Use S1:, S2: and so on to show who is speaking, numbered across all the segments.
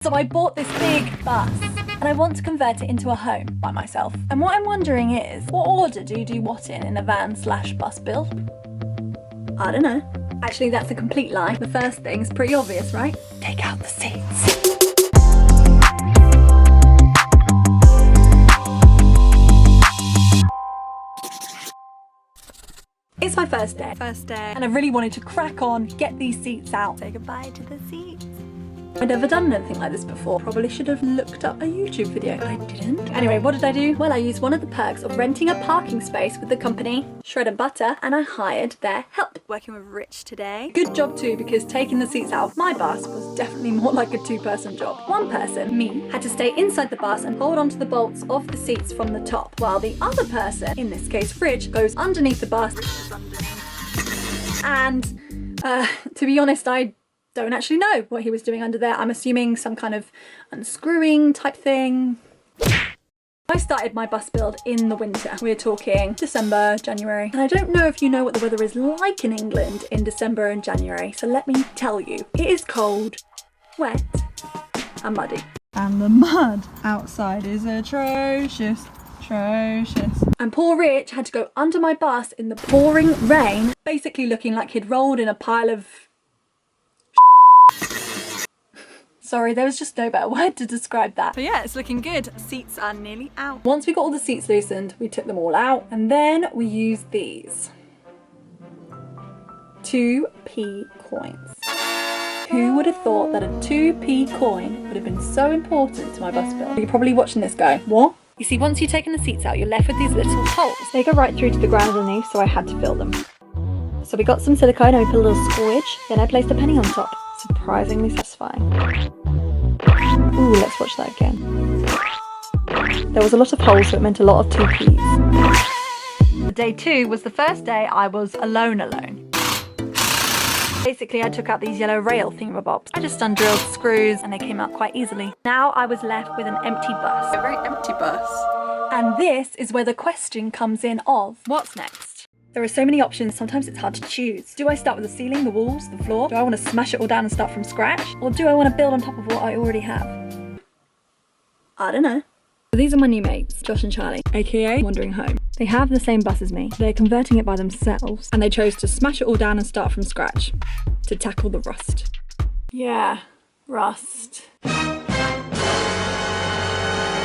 S1: So I bought this big bus and I want to convert it into a home by myself. And what I'm wondering is, what order do you do what in a van/bus build? I don't know. Actually, that's a complete lie. The first thing's pretty obvious, right? Take out the seats. It's my first day. And I really wanted to crack on, get these seats out, say goodbye to the seats. I'd never done anything like this before. Probably should have looked up a YouTube video, but I didn't. Anyway, what did I do? Well, I used one of the perks of renting a parking space with the company Shred and Butter, and I hired their help. Working with Rich today. Good job too, because taking the seats out of my bus was definitely more like a two-person job. One person, me, had to stay inside the bus and hold onto the bolts of the seats from the top, while the other person, in this case Rich, goes underneath the bus. And to be honest, I don't actually know what he was doing under there. I'm assuming some kind of unscrewing type thing. I started my bus build in the winter. We're talking December, January. And I don't know if you know what the weather is like in England in December and January, so let me tell you. It is cold, wet, and muddy.
S2: And the mud outside is atrocious.
S1: And poor Rich had to go under my bus in the pouring rain, basically looking like he'd rolled in a pile of Sorry, there was just no better word to describe that.
S2: But yeah, it's looking good. Seats are nearly out.
S1: Once we got all the seats loosened, we took them all out, and then we used these 2p coins. Who would have thought that a 2p coin would have been so important to my bus build? You're probably watching this going, what? You see, once you've taken the seats out, you're left with these little holes. They go right through to the ground underneath, so I had to fill them. So we got some silicone and we put a little squidge, then I placed a penny on top. Surprisingly satisfying. Ooh, let's watch that again. There was a lot of holes, so it meant a lot of 2p's. Day 2 was the first day I was alone. Basically, I took out these yellow rail thingamabobs. I just undrilled screws and they came out quite easily. Now I was left with an empty bus.
S2: A very empty bus.
S1: And this is where the question comes in of, what's next? There are so many options, sometimes it's hard to choose. Do I start with the ceiling, the walls, the floor? Do I want to smash it all down and start from scratch? Or do I want to build on top of what I already have? I don't know. These are my new mates, Josh and Charlie, aka Wandering Home. They have the same bus as me. They're converting it by themselves, and they chose to smash it all down and start from scratch to tackle the rust. Yeah, rust.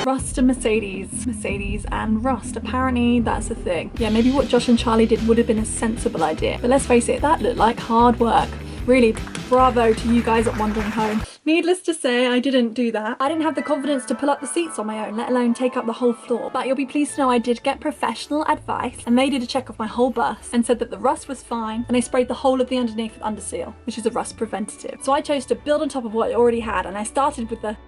S1: Rust and Mercedes and rust. Apparently that's a thing. Yeah, maybe what Josh and Charlie did would have been a sensible idea. But let's face it, that looked like hard work. Really, bravo to you guys at Wandering Home. Needless to say, I didn't do that. I didn't have the confidence to pull up the seats on my own, let alone take up the whole floor. But you'll be pleased to know I did get professional advice, and they did a check of my whole bus and said that the rust was fine, and they sprayed the whole of the underneath with Underseal, which is a rust preventative. So I chose to build on top of what I already had, and I started with the...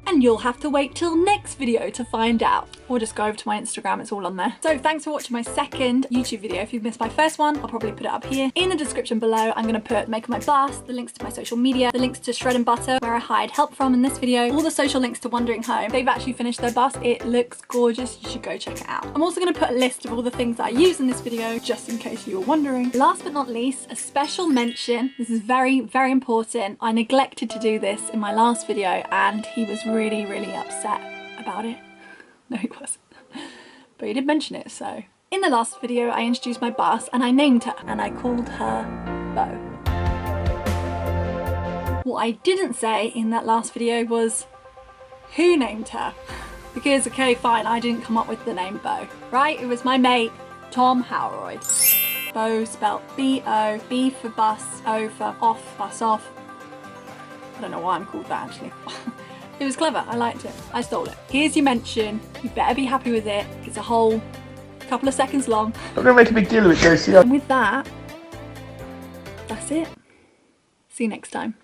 S1: And you'll have to wait till next video to find out. Or just go over to my Instagram, it's all on there. So thanks for watching my second YouTube video. If you've missed my first one, I'll probably put it up here. In the description below, I'm gonna put making my bus, the links to my social media, the links to Shred and Butter, where I hired help from in this video, all the social links to Wandering Home. They've actually finished their bus. It looks gorgeous. You should go check it out. I'm also gonna put a list of all the things that I use in this video, just in case you were wondering. Last but not least, a special mention. This is very, very important. I neglected to do this in my last video, and he was really, really upset about it. No, he wasn't. But he did mention it, so. In the last video, I introduced my bus and I named her, and I called her Bo. What I didn't say in that last video was who named her. Because, okay, fine, I didn't come up with the name Bo, right? It was my mate, Tom HOWROYD. Bo spelt B-O, B for bus, O for off, bus off. I don't know why I'm called that, actually. It was clever, I liked it, I stole it. Here's your mention, you better be happy with it. It's a whole couple of seconds long.
S3: I'm gonna make a big deal of it, Josie.
S1: And with that, that's it. See you next time.